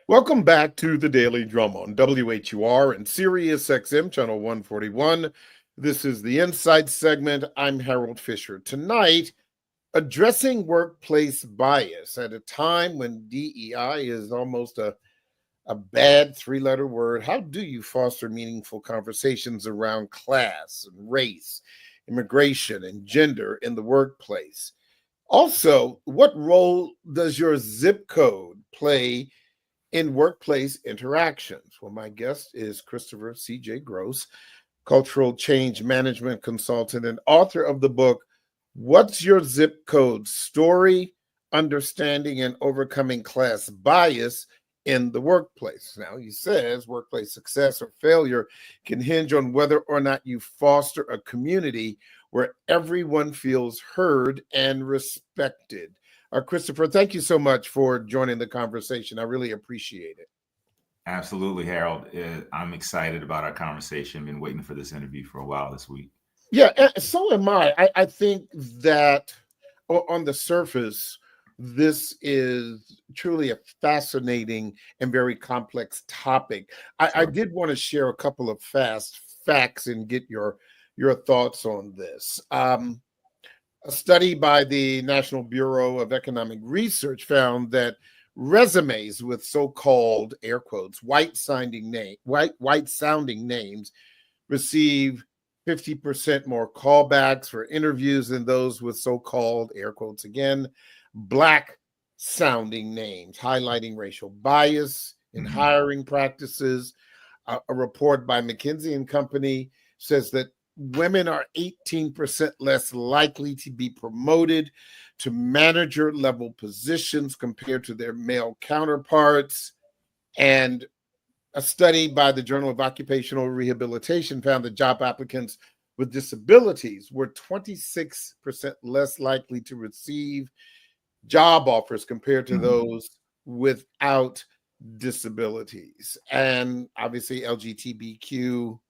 Welcome back to the Daily Drum on WHUR and Sirius XM Channel 141. This is the Insight segment. I'm Harold Fisher. Tonight, addressing workplace bias at a time when DEI is almost a bad three-letter word. How do you foster meaningful conversations around class and race, immigration, and gender in the workplace? Also, what role does your zip code play in workplace interactions? Well, my guest is Christopher C.J. Gross, cultural change management consultant and author of the book, What's Your Zip Code? Story, Understanding, and Overcoming Class Bias in the Workplace. Now, he says workplace success or failure can hinge on whether or not you foster a community where everyone feels heard and respected. Christopher, thank you so much for joining the conversation. I really appreciate it. Absolutely, Harold. I'm excited about our conversation. Been waiting for this interview for a while this week. Yeah, so am I. I think that on the surface, this is truly a fascinating and very complex topic. I Sure. did want to share a couple of fast facts and get your thoughts on this. A study by the National Bureau of Economic Research found that resumes with so-called air quotes white sounding names receive 50% more callbacks for interviews than those with so-called air quotes again black sounding names, highlighting racial bias in hiring practices. A report by McKinsey and Company says that women are 18% less likely to be promoted to manager level positions compared to their male counterparts. And a study by the Journal of Occupational Rehabilitation found that job applicants with disabilities were 26% less likely to receive job offers compared to those without disabilities. And obviously, LGBTQ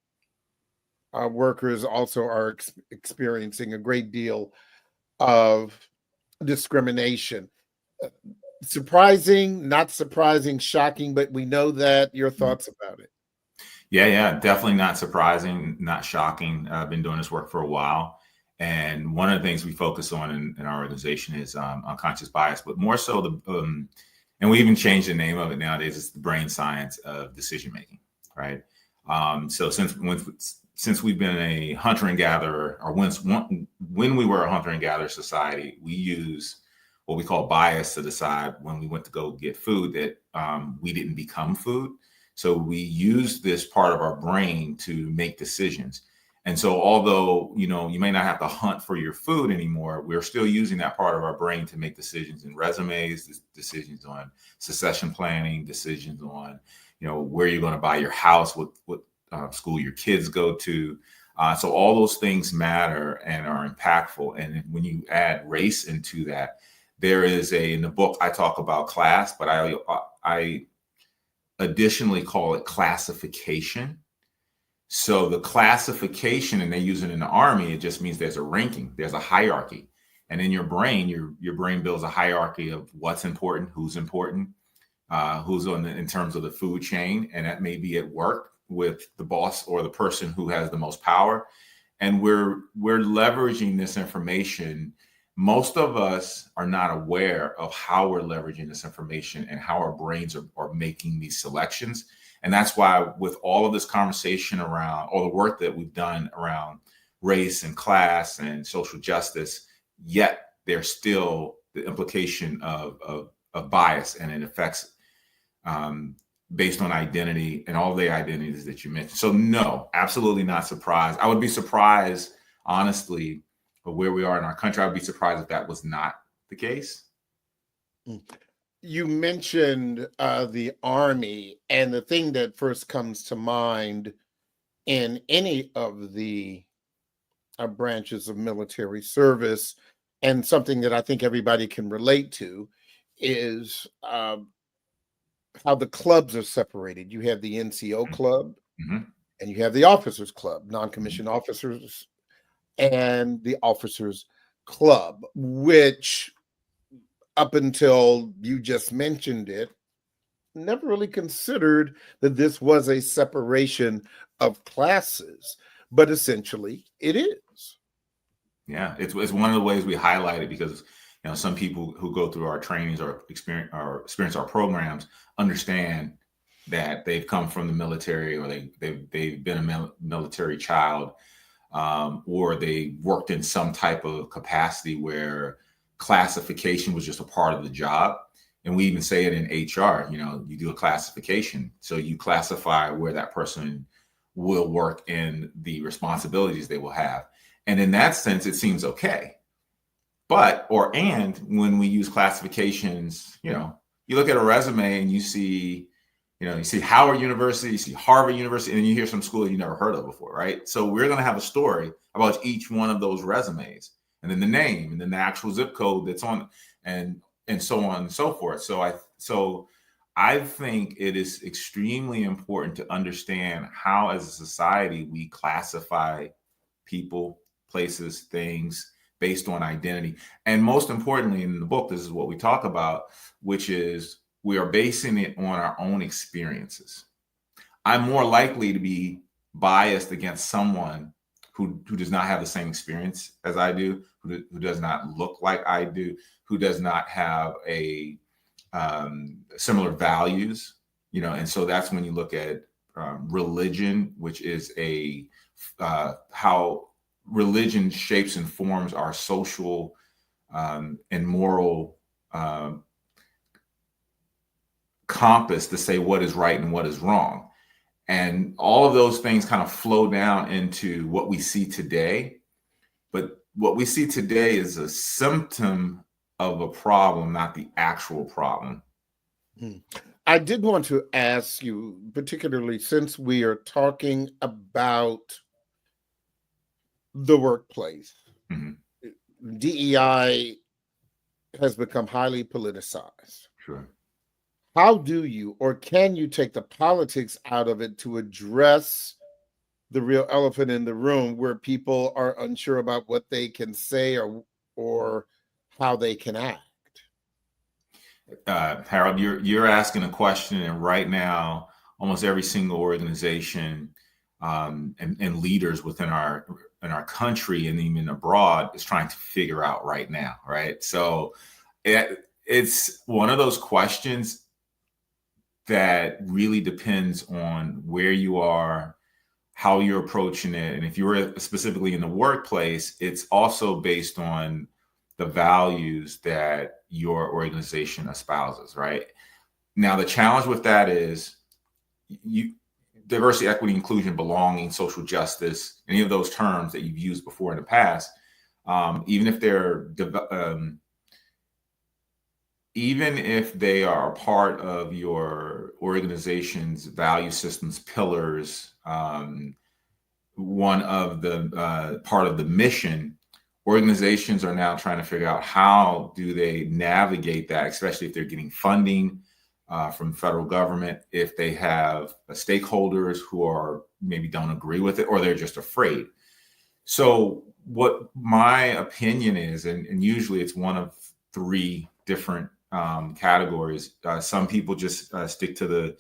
workers also are experiencing a great deal of discrimination. Surprising, not surprising, shocking, but we know that. Your thoughts about it? Yeah, definitely not surprising, not shocking. I've been doing this work for a while. And one of the things we focus on in our organization is unconscious bias, but more so and we even changed the name of it nowadays. It's the brain science of decision making, right? So since we've been a hunter and gatherer, or when we were a hunter and gatherer society, we use what we call bias to decide when we went to go get food that we didn't become food. So we use this part of our brain to make decisions. And so although, you may not have to hunt for your food anymore, we're still using that part of our brain to make decisions in resumes, decisions on succession planning, decisions on, where you're going to buy your house, what school your kids go to. So all those things matter and are impactful. And when you add race into that, there is in the book, I talk about class, but I additionally call it classification. So the classification, and they use it in the Army, it just means there's a ranking, there's a hierarchy. And in your brain, your brain builds a hierarchy of what's important, who's in terms of the food chain. And that may be at work with the boss or the person who has the most power. And we're leveraging this information. Most of us are not aware of how we're leveraging this information and how our brains are making these selections. And that's why with all of this conversation around all the work that we've done around race and class and social justice, yet there's still the implication of bias, and it affects based on identity and all the identities that you mentioned. So no, absolutely not surprised. I would be surprised, honestly, of where we are in our country. I would be surprised if that was not the case. You mentioned the Army, and the thing that first comes to mind in any of the branches of military service, and something that I think everybody can relate to, is how the clubs are separated. You have the NCO club, and you have the officers club, non-commissioned officers, and the officers club, which up until you just mentioned it, never really considered that this was a separation of classes, but essentially it is. Yeah, it's one of the ways we highlight it because some people who go through our trainings or experience our programs understand that they've come from the military or they've been a military child, or they worked in some type of capacity where classification was just a part of the job. And we even say it in HR, you do a classification. So you classify where that person will work and the responsibilities they will have. And in that sense, it seems okay. And when we use classifications, you look at a resume and you see Howard University, you see Harvard University, and then you hear some school you never heard of before, right? So we're going to have a story about each one of those resumes, and then the name, and then the actual zip code that's on, and so on and so forth. So I think it is extremely important to understand how, as a society, we classify people, places, things based on identity. And most importantly, in the book, this is what we talk about, which is we are basing it on our own experiences. I'm more likely to be biased against someone who does not have the same experience as I do, who does not look like I do, who does not have a similar values, and so that's when you look at religion, which is how religion shapes and forms our social and moral compass to say what is right and what is wrong. And all of those things kind of flow down into what we see today. But what we see today is a symptom of a problem, not the actual problem. I did want to ask you, particularly since we are talking about the workplace, DEI has become highly politicized. Sure. How do you, or can you, take the politics out of it to address the real elephant in the room where people are unsure about what they can say or how they can act? Harold, you're asking a question, and right now, almost every single organization and leaders within our country and even abroad is trying to figure out right now, right? So it's one of those questions that really depends on where you are, how you're approaching it. And if you're specifically in the workplace, it's also based on the values that your organization espouses, right? Now, the challenge with that is diversity, equity, inclusion, belonging, social justice, any of those terms that you've used before in the past, even if they are a part of your organization's value systems pillars, one of the part of the mission, organizations are now trying to figure out how do they navigate that, especially if they're getting funding from federal government, if they have stakeholders who are maybe don't agree with it, or they're just afraid. So what my opinion is, and usually it's one of three different categories. Some people just stick to the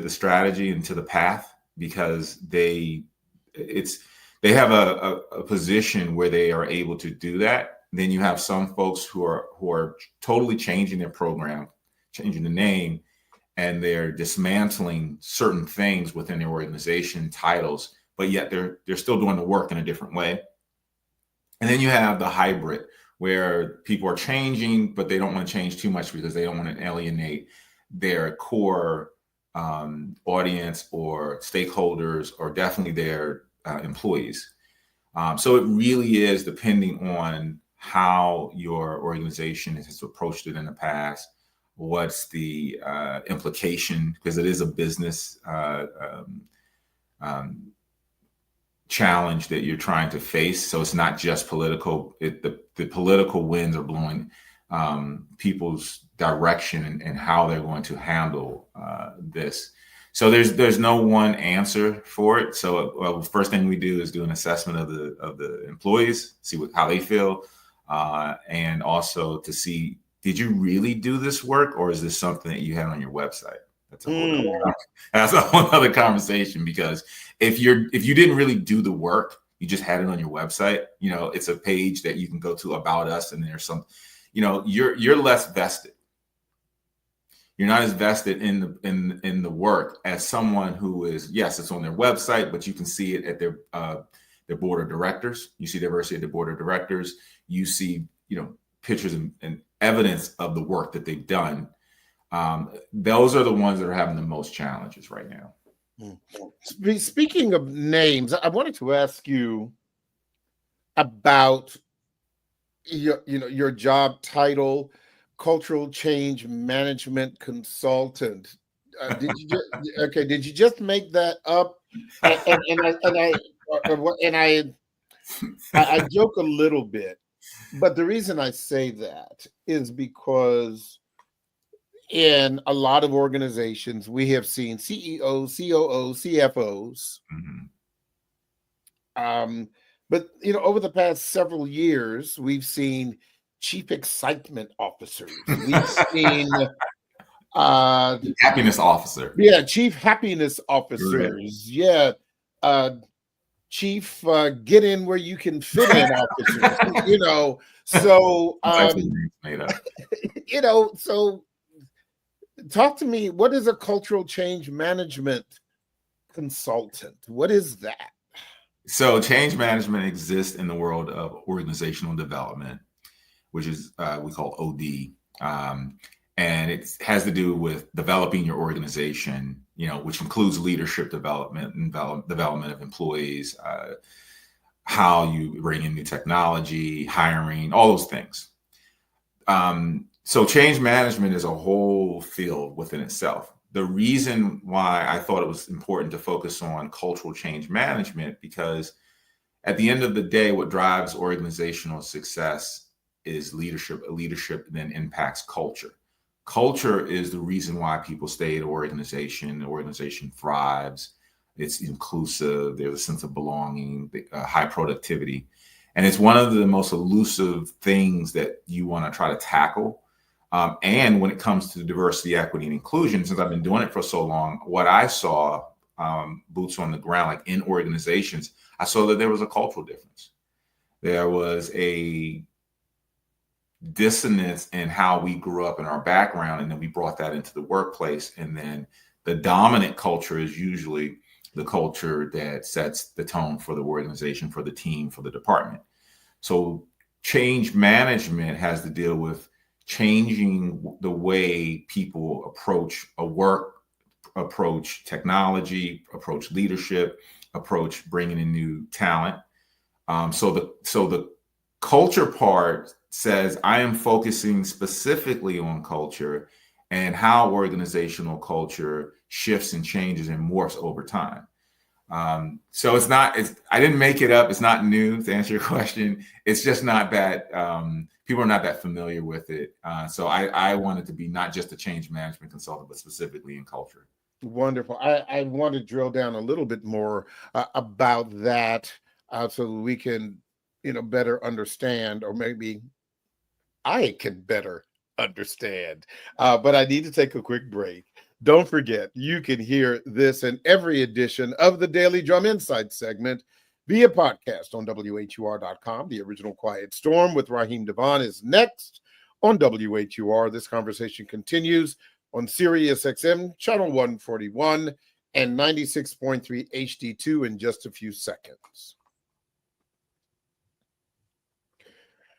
strategy and to the path because they have a position where they are able to do that. Then you have some folks who are totally changing their program, changing the name, and they're dismantling certain things within their organization titles, but yet they're still doing the work in a different way. And then you have the hybrid, where people are changing, but they don't want to change too much because they don't want to alienate their core audience or stakeholders, or definitely their employees. So it really is depending on how your organization has approached it in the past. What's the implication? Because it is a business challenge that you're trying to face. So it's not just political. The political winds are blowing people's direction and how they're going to handle this. So there's no one answer for it. So first thing we do is do an assessment of the employees, see how they feel, and also to see did you really do this work, or is this something that you had on your website? That's a whole other conversation, because if you didn't really do the work, you just had it on your website, it's a page that you can go to about us, and there's some, you're less vested. You're not as vested in the work as someone who is, yes, it's on their website, but you can see it at their board of directors. You see diversity at the board of directors. You see, pictures and evidence of the work that they've done. Those are the ones that are having the most challenges right now. Speaking of names, I wanted to ask you about your job title, cultural change management consultant. Did you just make that up? I joke a little bit, but the reason I say that is because in a lot of organizations, we have seen CEOs, COOs, CFOs. Mm-hmm. But over the past several years, we've seen chief excitement officers. We've seen happiness officer. Yeah, chief happiness officers. Right. Yeah, chief get in where you can fit in officers. So so talk to me. What is a cultural change management consultant? What is that? So change management exists in the world of organizational development, which is we call OD, and it has to do with developing your organization, which includes leadership development and development of employees, how you bring in new technology, hiring, all those things. So change management is a whole field within itself. The reason why I thought it was important to focus on cultural change management, because at the end of the day, what drives organizational success is leadership. Leadership then impacts culture. Culture is the reason why people stay at an organization. The organization thrives. It's inclusive. There's a sense of belonging, high productivity. And it's one of the most elusive things that you want to try to tackle. And when it comes to diversity, equity, and inclusion, since I've been doing it for so long, what I saw, boots on the ground, like in organizations, I saw that there was a cultural difference. There was a dissonance in how we grew up in our background, and then we brought that into the workplace. And then the dominant culture is usually the culture that sets the tone for the organization, for the team, for the department. So change management has to deal with changing the way people approach work, approach technology, approach leadership, approach bringing in new talent. So the culture part says I am focusing specifically on culture and how organizational culture shifts and changes and morphs over time. So I didn't make it up. It's not new, to answer your question. It's just not that people are not that familiar with it. So I wanted to be not just a change management consultant, but specifically in culture. Wonderful. I want to drill down a little bit more about that so we can, better understand, or maybe I can better understand. But I need to take a quick break. Don't forget, you can hear this and every edition of the Daily Drum Insight segment via podcast on WHUR.com. The Original Quiet Storm with Raheem Devon is next on WHUR. This conversation continues on Sirius XM, channel 141 and 96.3 HD2 in just a few seconds.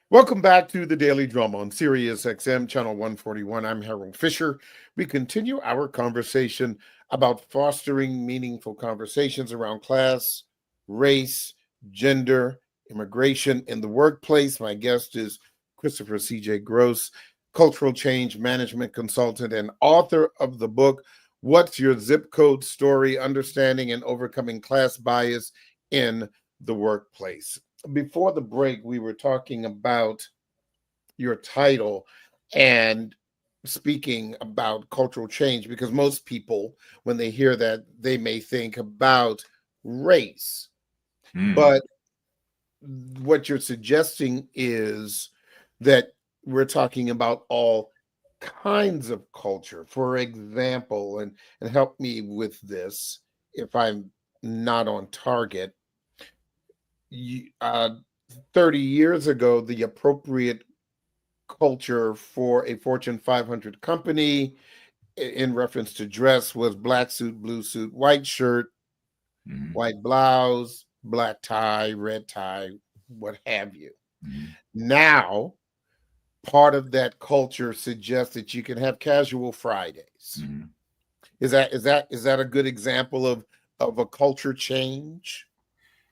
Welcome back to the Daily Drum on Sirius XM, channel 141. I'm Harold Fisher. We continue our conversation about fostering meaningful conversations around class, race, gender, immigration in the workplace. My guest is Christopher C.J. Gross, cultural change management consultant and author of the book, What's Your Zip Code Story? Understanding and Overcoming Class Bias in the Workplace. Before the break, we were talking about your title and speaking about cultural change, because most people, when they hear that, they may think about race. But what you're suggesting is that we're talking about all kinds of culture. For example, and help me with this if I'm not on target. You, 30 years ago, the appropriate culture for a Fortune 500 company in reference to dress was black suit, blue suit, white shirt, Mm-hmm. white blouse, black tie, red tie, what have you. Mm-hmm. Now, part of that culture suggests that you can have casual Fridays. Mm-hmm. Is that a good example of a culture change?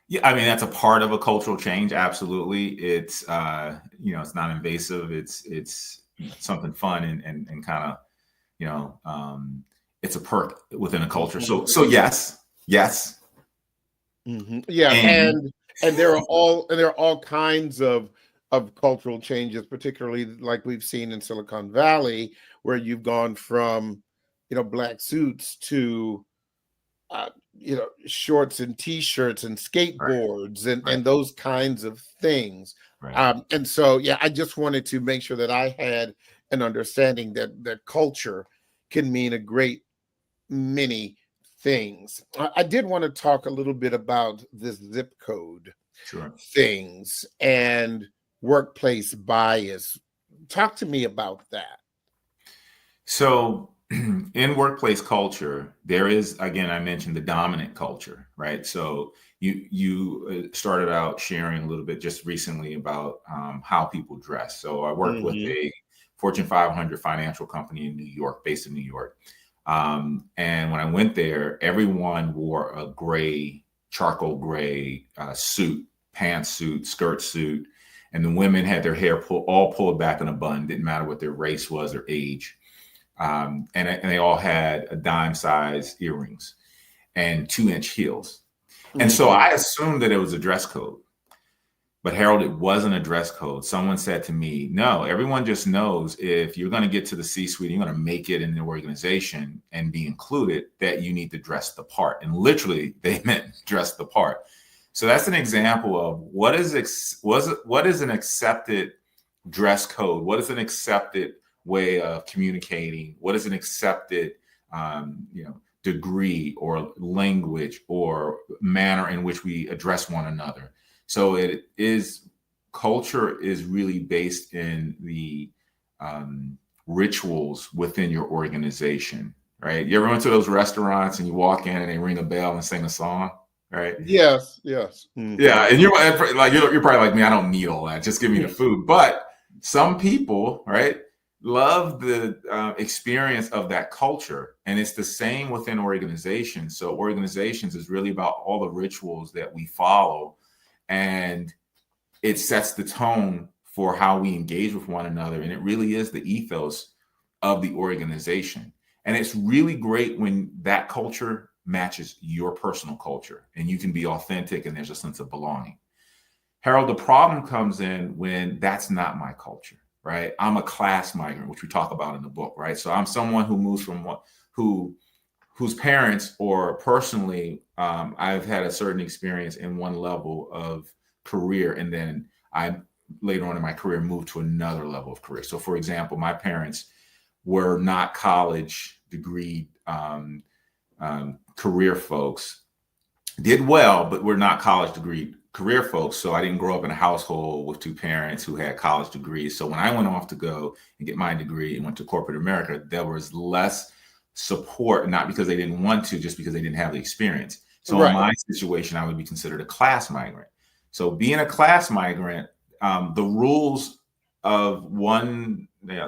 Yeah, I mean that's a part of a cultural change. Absolutely, it's it's not invasive. It's something fun and kind of it's a perk within a culture. So yes, Yeah, and and there are all kinds of cultural changes, particularly like we've seen in Silicon Valley, where you've gone from black suits to uh, shorts and t-shirts and right, skateboards and right, those kinds of things. right. And so, yeah, I just wanted to make sure that I had an understanding that culture can mean a great many things. I did want to talk a little bit about this zip code Sure. things and workplace bias. Talk to me about that. So in workplace culture, there is, again, I mentioned the dominant culture, right? So you started out sharing a little bit just recently about how people dress. So I worked with Hmm. a Fortune 500 financial company in New York, based in New York. And when I went there, everyone wore a gray, charcoal gray suit, pantsuit, skirt suit. And the women had their hair all pulled back in a bun, didn't matter what their race was or age. And they all had a dime size earrings and 2-inch heels. And so Hmm. I assumed that it was a dress code. But Harold, it wasn't a dress code. Someone said to me, no, everyone just knows if you're going to get to the C-suite, you're going to make it in the organization and be included, that you need to dress the part. And literally they meant dress the part. So that's an example of what is an accepted dress code? What is an accepted way of communicating? What is an accepted, degree or language or manner in which we address one another? So culture is really based in the rituals within your organization, right? You ever went to those restaurants and you walk in and they ring a bell and sing a song, right? Yes, yes. Yeah, and you're like you're probably like me. I don't need all that. Just give me the food. But some people, right, love the experience of that culture, and it's the same within organizations. So organizations is really about all the rituals that we follow, and it sets the tone for how we engage with one another, and it really is the ethos of the organization. And it's really great when that culture matches your personal culture and you can be authentic and there's a sense of belonging. Harold, the problem comes in when that's not my culture, right? I'm a class migrant, which we talk about in the book, right? So I'm someone who moves from whose parents or personally, I've had a certain experience in one level of career, and then I later on in my career moved to another level of career. So, for example, my parents were not college degree career folks. Did well, but we're not college degree career folks. So I didn't grow up in a household with two parents who had college degrees. So when I went off to go and get my degree and went to corporate America, there was less support, not because they didn't want to, just because they didn't have the experience. So in Right. my situation, I would be considered a class migrant. So being a class migrant, the rules of one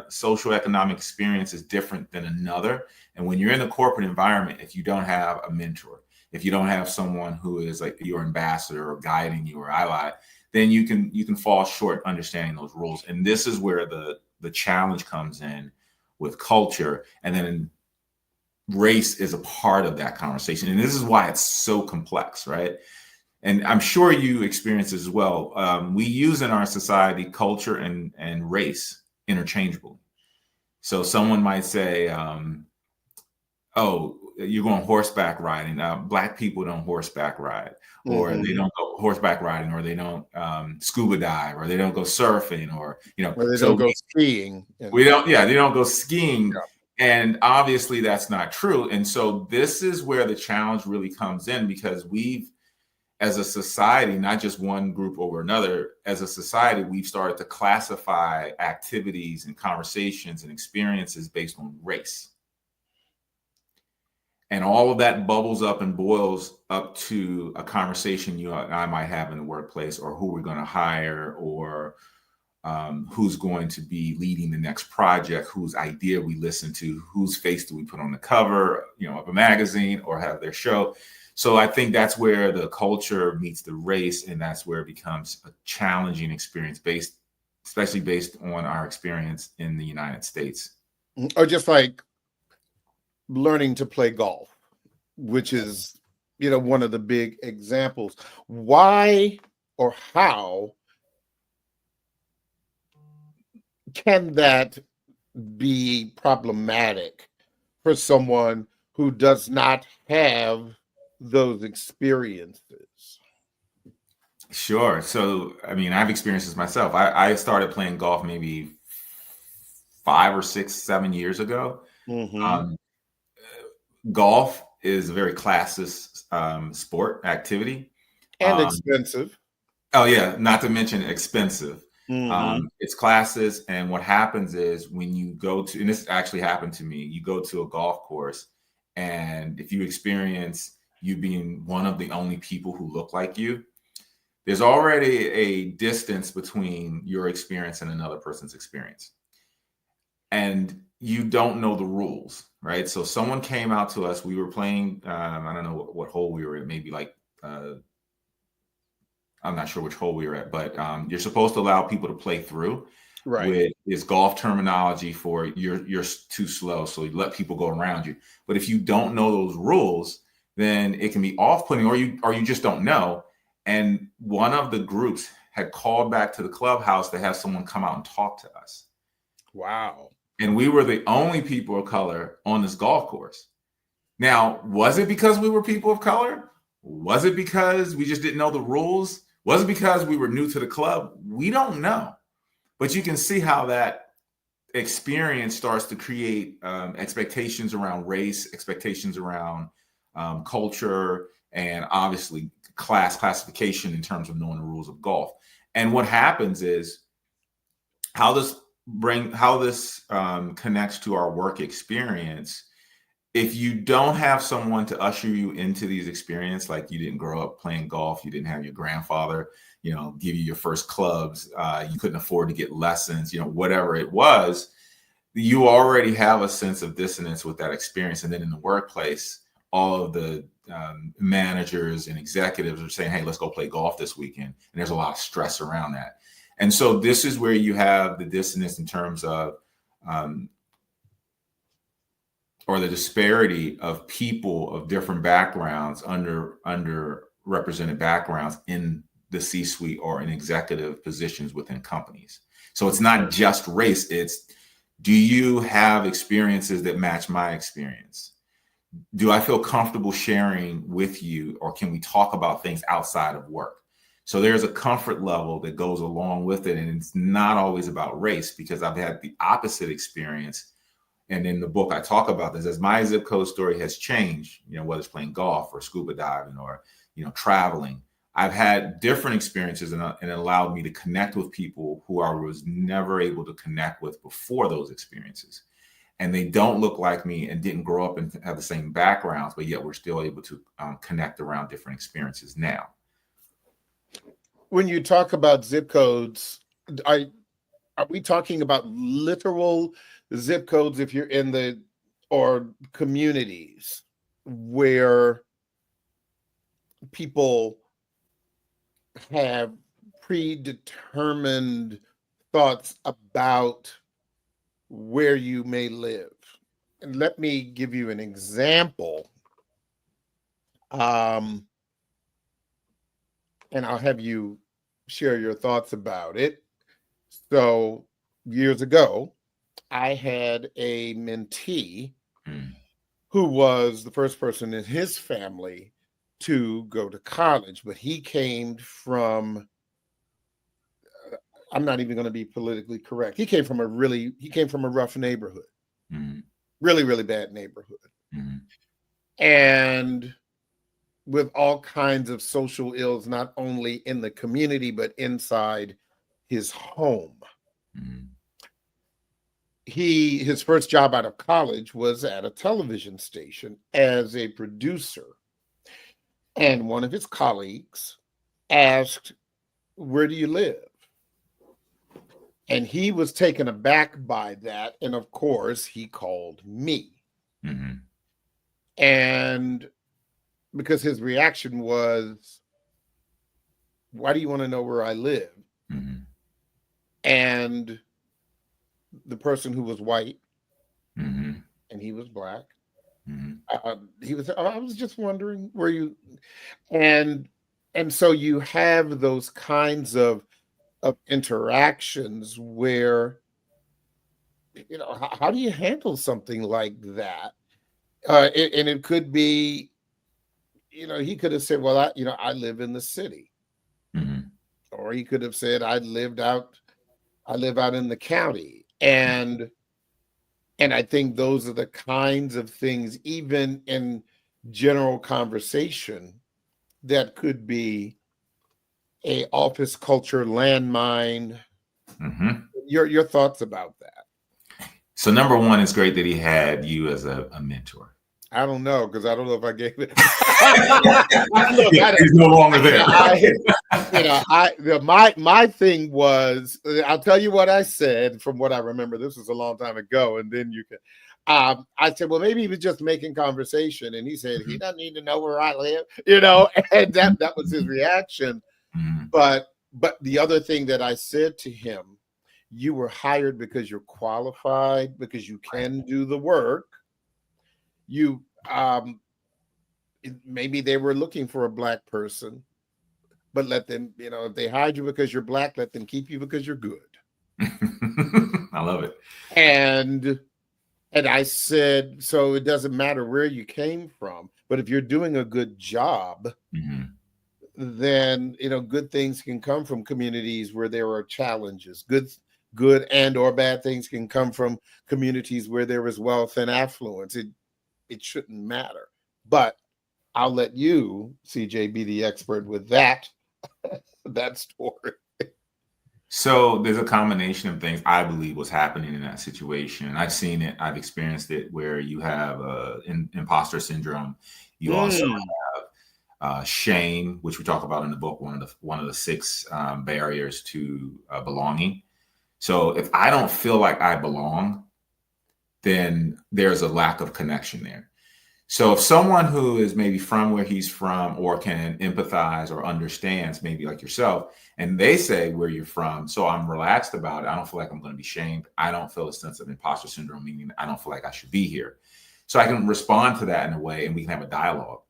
social economic experience is different than another. And when you're in the corporate environment, if you don't have a mentor, if you don't have someone who is like your ambassador or guiding you or ally, then you can fall short understanding those rules. And this is where the challenge comes in with culture. And then race is a part of that conversation. And this is why it's so complex, right? And I'm sure you experience this as well. We use in our society culture and race interchangeably. So someone might say, oh, you're going horseback riding. Black people don't horseback ride, or they don't go horseback riding, or they don't scuba dive, or they don't go surfing, or or they don't go skiing. They don't go skiing. Yeah. And obviously that's not true. And so this is where the challenge really comes in, because we've, as a society, not just one group over another, as a society, we've started to classify activities and conversations and experiences based on race. And all of that bubbles up and boils up to a conversation you and I might have in the workplace, or who we're going to hire, or who's going to be leading the next project, whose idea we listen to, whose face do we put on the cover, of a magazine or have their show. So I think that's where the culture meets the race, and that's where it becomes a challenging experience, especially based on our experience in the United States. Or just like learning to play golf, which is, one of the big examples. Why or how can that be problematic for someone who does not have those experiences? Sure. So, I've experienced this myself. I started playing golf maybe 5 or 6, 7 years ago. Golf is a very classist sport activity. And expensive. Oh, yeah. Not to mention expensive. It's classes. And what happens is when you go to, and this actually happened to me, you go to a golf course, and if you experience you being one of the only people who look like you, there's already a distance between your experience and another person's experience. And you don't know the rules, right? So someone came out to us, we were playing, I don't know what hole we were at, maybe like, I'm not sure which hole we were at, but you're supposed to allow people to play through. Right. With is golf terminology for you're too slow, so you let people go around you. But if you don't know those rules, then it can be off-putting, or you just don't know. And one of the groups had called back to the clubhouse to have someone come out and talk to us. Wow. And we were the only people of color on this golf course. Now, was it because we were people of color? Was it because we just didn't know the rules? Was it because we were new to the club? We don't know. But you can see how that experience starts to create expectations around race, expectations around culture, and obviously classification in terms of knowing the rules of golf. And what happens is how this connects to our work experience. If you don't have someone to usher you into these experiences, like you didn't grow up playing golf, you didn't have your grandfather, give you your first clubs, you couldn't afford to get lessons, whatever it was, you already have a sense of dissonance with that experience. And then in the workplace, all of the managers and executives are saying, hey, let's go play golf this weekend. And there's a lot of stress around that. And so this is where you have the dissonance in terms of, or the disparity of people of different backgrounds, underrepresented backgrounds in the C-suite or in executive positions within companies. So it's not just race, it's, do you have experiences that match my experience? Do I feel comfortable sharing with you, or can we talk about things outside of work? So there's a comfort level that goes along with it. And it's not always about race, because I've had the opposite experience. And in the book, I talk about this as my zip code story has changed, whether it's playing golf or scuba diving or, traveling. I've had different experiences, and it allowed me to connect with people who I was never able to connect with before those experiences. And they don't look like me and didn't grow up and have the same backgrounds, but yet we're still able to connect around different experiences now. When you talk about zip codes, are we talking about literal zip codes if you're in or communities where people have predetermined thoughts about where you may live? And let me give you an example. And I'll have you share your thoughts about it. So years ago, I had a mentee who was the first person in his family to go to college, but he came from, I'm not even going to be politically correct. He came from a rough neighborhood, Mm-hmm. really, really bad neighborhood. Mm-hmm. And with all kinds of social ills, not only in the community, but inside his home. Mm-hmm. His first job out of college was at a television station as a producer. And one of his colleagues asked, "Where do you live?" And he was taken aback by that. And of course, he called me. Mm-hmm. And because his reaction was, "Why do you want to know where I live?" Mm-hmm. And the person who was white, Mm-hmm. and he was black, Mm-hmm. he was, "Oh, I was just wondering where you," and so you have those kinds of interactions where, how do you handle something like that? And it could be, he could have said, "Well, I live in the city," Mm-hmm. or he could have said, I live out in the county." And I think those are the kinds of things, even in general conversation, that could be a office culture landmine. Mm-hmm. Your thoughts about that? So number one, it's great that he had you as a mentor. I don't know, because I don't know if I gave it. Look, he's no longer there. My thing was, I'll tell you what I said from what I remember. This was a long time ago, and then you can. I said, well, maybe he was just making conversation, and he said he doesn't need to know where I live, and that was his reaction. Mm-hmm. But the other thing that I said to him, you were hired because you're qualified, because you can do the work. You maybe they were looking for a black person, but let them, if they hired you because you're black, let them keep you because you're good. I love it. And I said, so it doesn't matter where you came from, but if you're doing a good job, mm-hmm. then good things can come from communities where there are challenges. Good and or bad things can come from communities where there is wealth and affluence. It shouldn't matter. But I'll let you, CJ, be the expert with that story. So there's a combination of things I believe was happening in that situation. I've seen it. I've experienced it where you have imposter syndrome. You also have shame, which we talk about in the book, one of the 6 barriers to belonging. So if I don't feel like I belong, then there's a lack of connection there. So if someone who is maybe from where he's from or can empathize or understands, maybe like yourself, and they say where you're from, so I'm relaxed about it. I don't feel like I'm going to be shamed. I don't feel a sense of imposter syndrome, meaning I don't feel like I should be here. So I can respond to that in a way and we can have a dialogue.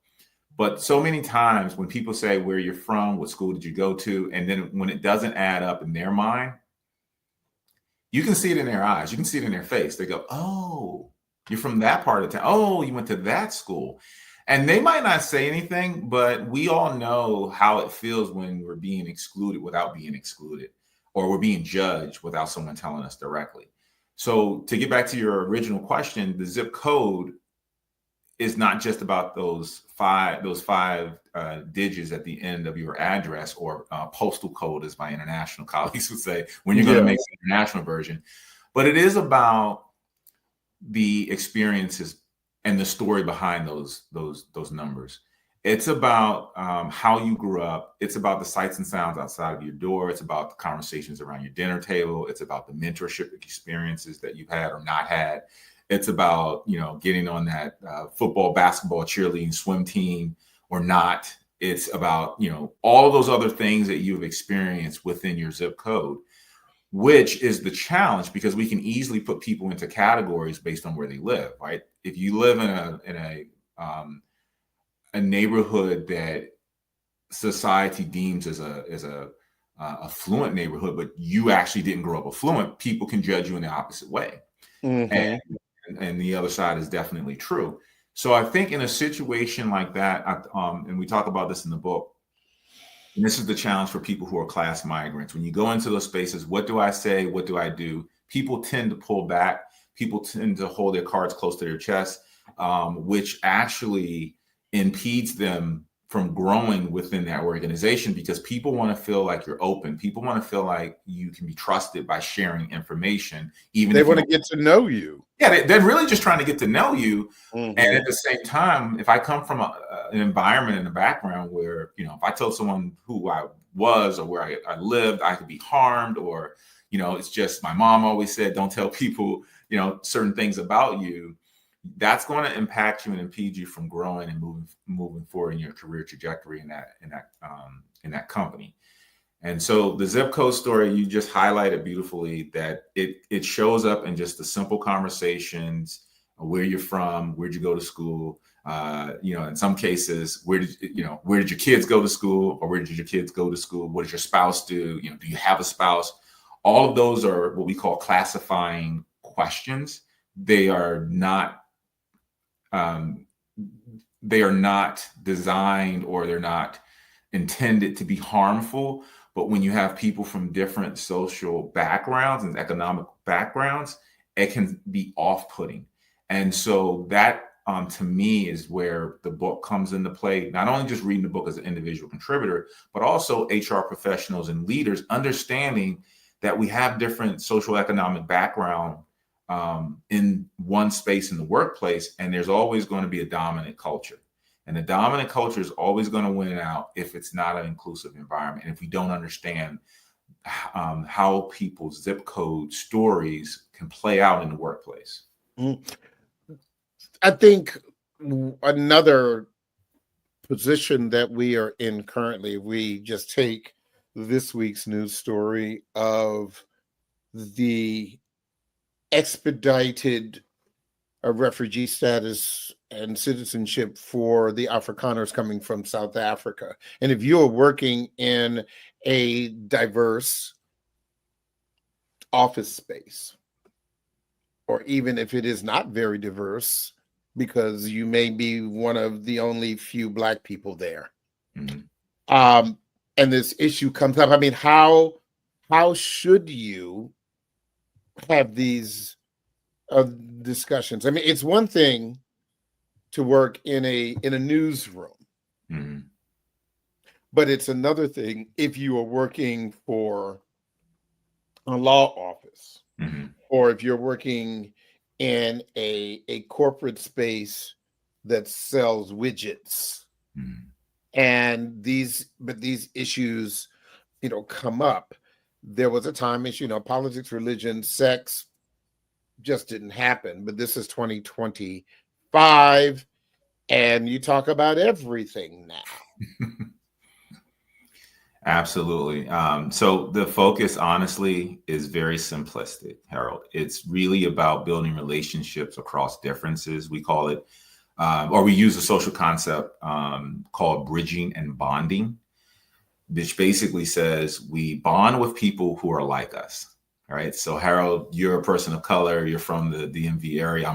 But so many times when people say where you're from, what school did you go to, and then when it doesn't add up in their mind, you can see it in their eyes. You can see it in their face. They go, oh, you're from that part of town. Oh, you went to that school. And they might not say anything, but we all know how it feels when we're being excluded without being excluded, or we're being judged without someone telling us directly. So to get back to your original question, the zip code is not just about those five digits at the end of your address, or postal code, as my international colleagues would say, when you're going to make the international version. But it is about the experiences and the story behind those numbers. It's about how you grew up. It's about the sights and sounds outside of your door. It's about the conversations around your dinner table. It's about the mentorship experiences that you've had or not had. It's about, getting on that football, basketball, cheerleading, swim team or not. It's about, all of those other things that you've experienced within your zip code, which is the challenge, because we can easily put people into categories based on where they live, right? If you live in a neighborhood that society deems as a affluent neighborhood, but you actually didn't grow up affluent, people can judge you in the opposite way. Mm-hmm. And the other side is definitely true. So I think in a situation like that, and we talk about this in the book, and this is the challenge for people who are class migrants. When you go into those spaces, what do I say? What do I do? People tend to pull back. People tend to hold their cards close to their chest, which actually impedes them from growing within that organization, because people want to feel like you're open. People want to feel like you can be trusted by sharing information, even they if want to get to know you. Yeah, they're really just trying to get to know you. Mm-hmm. And at the same time, if I come from an environment and a background where, if I told someone who I was or where I lived, I could be harmed, or, it's just my mom always said, don't tell people, certain things about you, that's going to impact you and impede you from growing and moving forward in your career trajectory in that company. And so the zip code story, you just highlighted beautifully that it shows up in just the simple conversations, where you're from, where'd you go to school, in some cases, where did your kids go to school, or where did your kids go to school? What does your spouse do? Do you have a spouse? All of those are what we call classifying questions. They are not designed, or they're not intended to be harmful. But when you have people from different social backgrounds and economic backgrounds, it can be off-putting. And so that, to me, is where the book comes into play. Not only just reading the book as an individual contributor, but also HR professionals and leaders understanding that we have different social economic background in one space in the workplace, and there's always going to be a dominant culture. And the dominant culture is always going to win out if it's not an inclusive environment. And if we don't understand how people's zip code stories can play out in the workplace. I think another position that we are in currently, we just take this week's news story of the expedited refugee status and citizenship for the Afrikaners coming from South Africa. And if you're working in a diverse office space, or even if it is not very diverse, because you may be one of the only few Black people there, and this issue comes up, I mean, how should you have these discussions? I mean, it's one thing to work in a newsroom, but it's another thing if you are working for a law office, or if you're working in a corporate space that sells widgets, and these issues, come up. There was a time, as politics, religion, sex just didn't happen, but this is 2025, and you talk about everything now. Absolutely. So the focus, honestly, is very simplistic, Harold. It's really about building relationships across differences. We call it, or we use a social concept called bridging and bonding, which basically says we bond with people who are like us. All right. So Harold, you're a person of color. You're from the DMV area.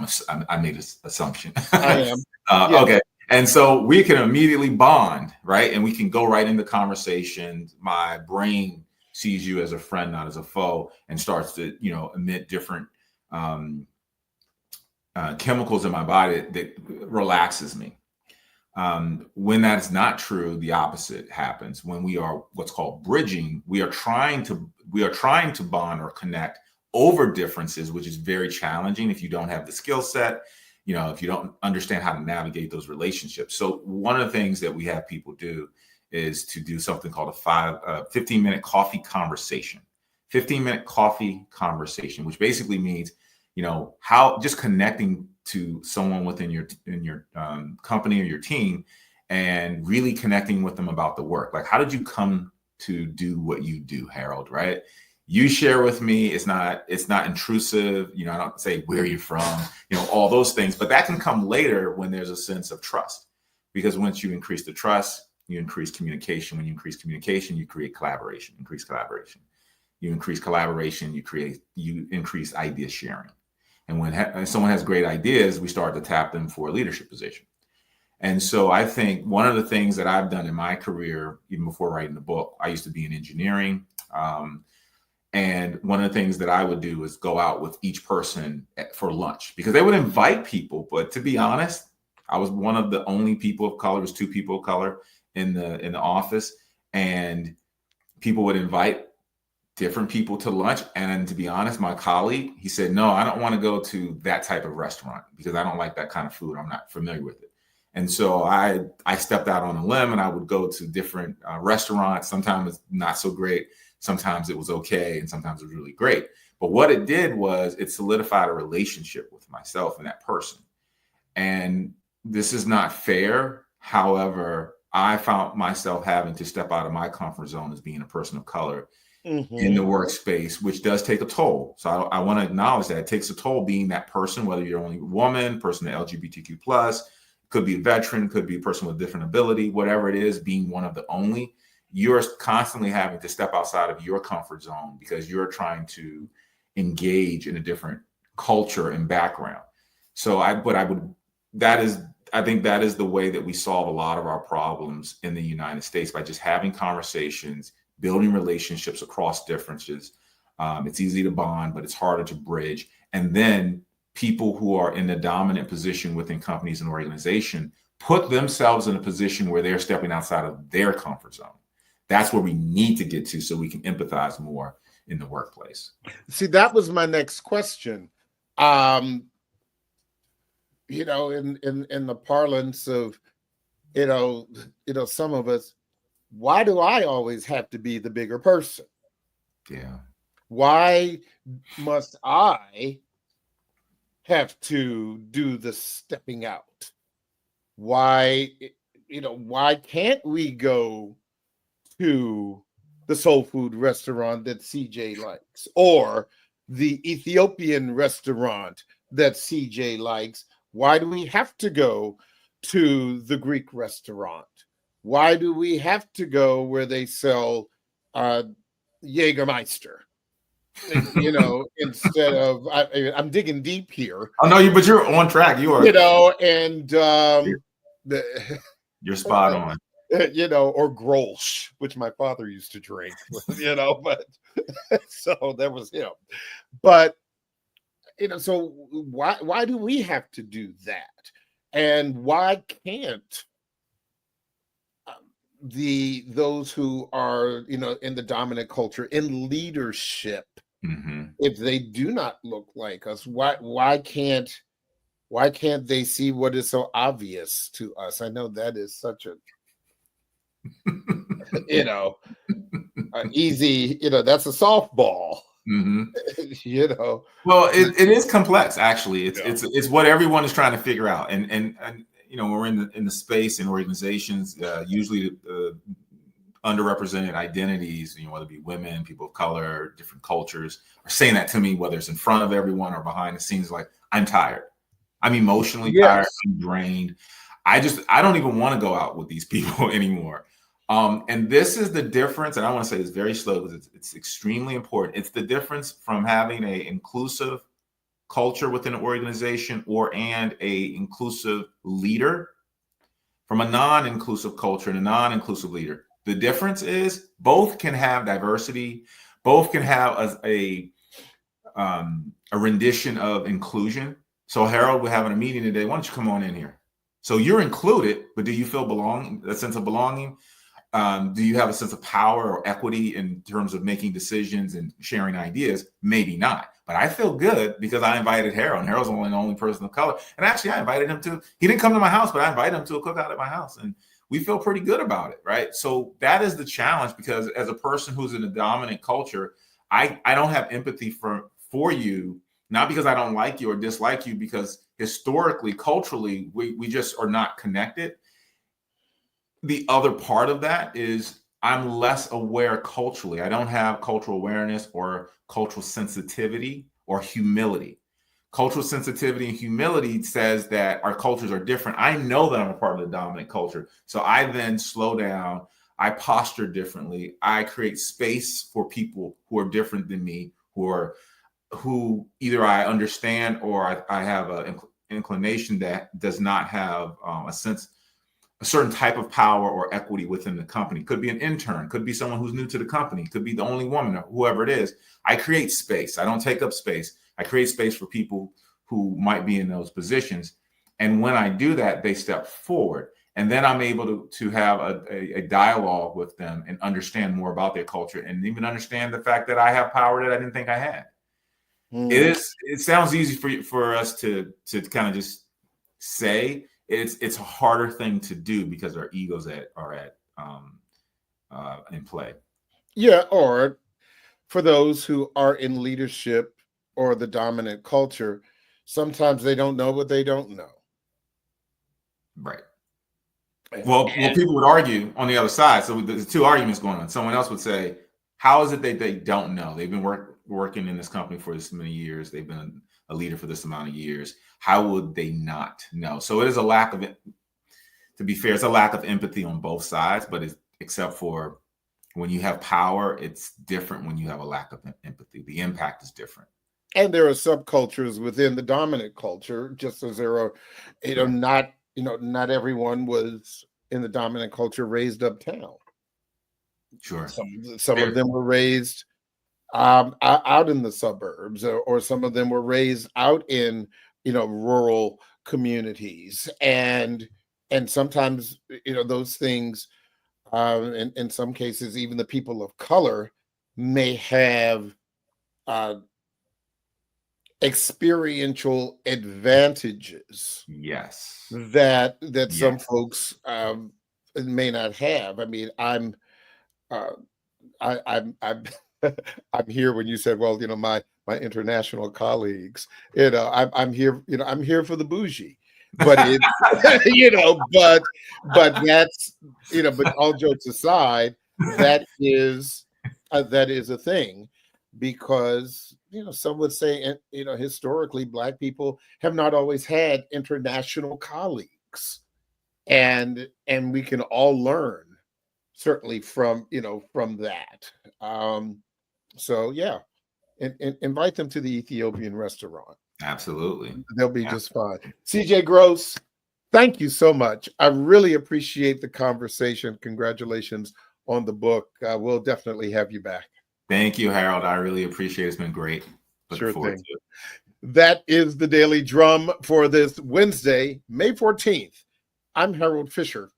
I made an assumption. I am. Yes. Okay. And so we can immediately bond, right? And we can go right into conversations. My brain sees you as a friend, not as a foe, and starts to, emit different chemicals in my body that relaxes me. When that's not true, the opposite happens. When we are what's called bridging, we are trying to bond or connect over differences, which is very challenging if you don't have the skill set, if you don't understand how to navigate those relationships. So one of the things that we have people do is to do something called a 15-minute coffee conversation. 15-minute coffee conversation, which basically means, how just connecting to someone within your company or your team, and really connecting with them about the work. Like, how did you come to do what you do, Harold? Right? You share with me. It's not intrusive. I don't say where you're from. All those things. But that can come later when there's a sense of trust, because once you increase the trust, you increase communication. When you increase communication, you create collaboration. Increase collaboration. You increase collaboration. You increase idea sharing. And when someone has great ideas, we start to tap them for a leadership position. And so I think one of the things that I've done in my career, even before writing the book, I used to be in engineering. And one of the things that I would do is go out with each person for lunch, because they would invite people. But to be honest, I was one of the only people of color. It was 2 people of color in the office, and people would invite different people to lunch. And to be honest, my colleague, he said, no, I don't want to go to that type of restaurant because I don't like that kind of food. I'm not familiar with it. And so I stepped out on a limb, and I would go to different restaurants. Sometimes it's not so great. Sometimes it was okay. And sometimes it was really great. But what it did was it solidified a relationship with myself and that person. And this is not fair. However, I found myself having to step out of my comfort zone as being a person of color in the workspace, which does take a toll. So I want to acknowledge that it takes a toll being that person, whether you're only a woman, person LGBTQ plus, could be a veteran, could be a person with different ability, whatever it is, being one of the only. You're constantly having to step outside of your comfort zone because you're trying to engage in a different culture and background. So I think that is the way that we solve a lot of our problems in the United States, by just having conversations, building relationships across differences. It's easy to bond, but it's harder to bridge. And then people who are in the dominant position within companies and organizations put themselves in a position where they're stepping outside of their comfort zone. That's where we need to get to so we can empathize more in the workplace. See, that was my next question. In the parlance of, some of us, why do I always have to be the bigger person? Yeah. Why must I have to do the stepping out? Why can't we go to the soul food restaurant that CJ likes, or the Ethiopian restaurant that CJ likes? Why do we have to go to the Greek restaurant? Why do we have to go where they sell Jägermeister? Instead of, I'm digging deep here. Oh no, but you're on track. You are, and you're spot on. Or Grolsch, which my father used to drink, but so there was, but so why do we have to do that? And why can't those who are, in the dominant culture, in leadership, if they do not look like us, why can't they see what is so obvious to us? I know that is such a easy, that's a softball. Well, it is complex, actually. It's what everyone is trying to figure out. And we're in the space and organizations, usually underrepresented identities, whether it be women, people of color, different cultures, are saying that to me, whether it's in front of everyone or behind the scenes, like, I'm tired. I'm emotionally tired. I'm drained. I don't even want to go out with these people anymore. And this is the difference, and I want to say this very slow because it's extremely important. It's the difference from having an inclusive culture within an organization and a inclusive leader from a non-inclusive culture and a non-inclusive leader. The difference is both can have diversity, both can have a rendition of inclusion. So Harold, we're having a meeting today. Why don't you come on in here? So you're included, but do you feel belonging, a sense of belonging? Do you have a sense of power or equity in terms of making decisions and sharing ideas? Maybe not. But I feel good because I invited Harold, and Harold's only the only person of color. And actually, I invited him he didn't come to my house, but I invited him to a cookout at my house. And we feel pretty good about it, right? So that is the challenge, because as a person who's in a dominant culture, I don't have empathy for you, not because I don't like you or dislike you, because historically, culturally, we just are not connected. The other part of that is I'm less aware culturally. I don't have cultural awareness or cultural sensitivity or humility. Cultural sensitivity and humility says that our cultures are different. I know that I'm a part of the dominant culture. So I then slow down. I posture differently. I create space for people who are different than me, who are who either I understand or I have an inclination that does not have a certain type of power or equity within the company. Could be an intern, could be someone who's new to the company, could be the only woman or whoever it is. I create space. I don't take up space. I create space for people who might be in those positions. And when I do that, they step forward. And then I'm able to have a dialogue with them and understand more about their culture and even understand the fact that I have power that I didn't think I had. It sounds easy for us to kind of just say. It's a harder thing to do because our egos are in play. Yeah, or for those who are in leadership or the dominant culture, sometimes they don't know what they don't know. Right. Well, people would argue on the other side. So there's two arguments going on. Someone else would say, how is it that they don't know? They've been working in this company for this many years. They've been a leader for this amount of years. How would they not know? So it is a lack of it. To be fair, it's a lack of empathy on both sides, but except for when you have power, it's different when you have a lack of empathy. The impact is different. And there are subcultures within the dominant culture, just as there are, not everyone was in the dominant culture raised uptown. Sure. Some of them were raised out in the suburbs, or some of them were raised out in rural communities, and sometimes those things, in some cases, even the people of color may have experiential advantages. Yes. That some folks may not have. I mean, I'm here when you said, well, my international colleagues, I'm here, I'm here for the bougie, but it, but that's, but all jokes aside, that is a thing, because some would say, historically, Black people have not always had international colleagues, and we can all learn certainly from that. So yeah, and invite them to the Ethiopian restaurant. Absolutely, they'll be just fine. CJ Gross, thank you so much. I really appreciate the conversation. Congratulations on the book. We'll definitely have you back. Thank you, Harold. I really appreciate it. It's been great. Sure thing. That is the Daily Drum for this Wednesday, May 14th. I'm Harold Fisher.